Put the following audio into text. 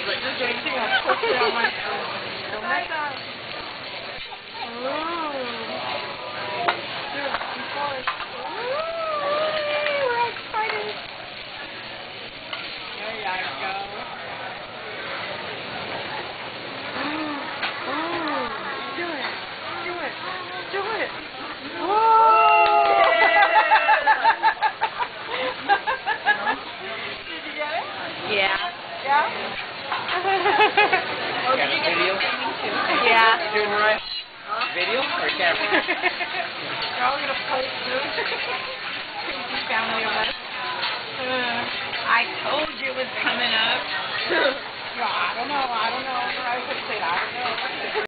like, you're doing too. I'm pushing on my phone. Don't mess up. Ooh. Do it before. Ooh, we're excited. There you go. Do it. Do it. Do it. Whoa! Did you get it? Yeah. Yeah? Oh, did you get video? Yeah. Doing right? Video or camera? They're all going to post this. Crazy family of us. I told you it was coming up. I don't know. I could say that. I don't know.